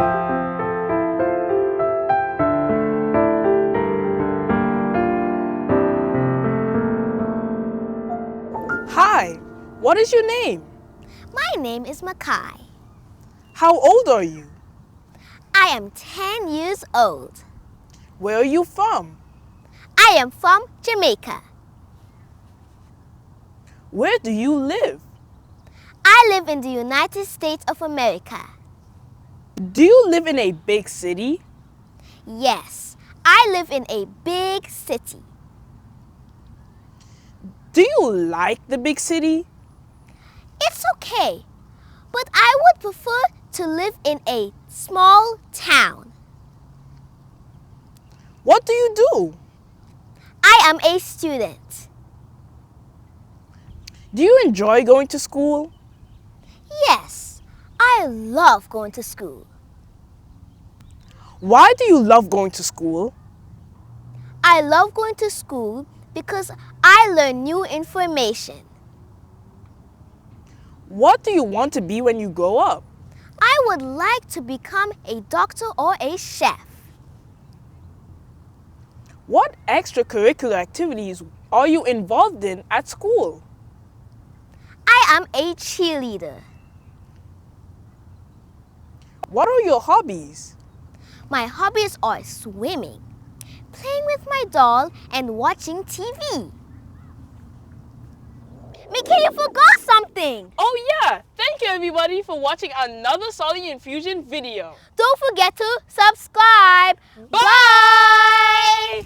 Hi, what is your name? My name is Makai. How old are you? I am 10 years old. Where are you from? I am from Jamaica. Where do you live? I live in the United States of America. Do you live in a big city? Yes, I live in a big city. Do you like the big city? It's okay, but I would prefer to live in a small town. What do you do? I am a student. Do you enjoy going to school? Yes, I love going to school. Why do you love going to school? I love going to school because I learn new information. What do you want to be when you grow up? I would like to become a doctor or a chef. What extracurricular activities are you involved in at school? I am a cheerleader. What are your hobbies? My hobbies are swimming, playing with my doll, and watching TV. Mickey, you forgot something! Oh yeah! Thank you everybody for watching another Sollyinfusion video. Don't forget to subscribe. Bye!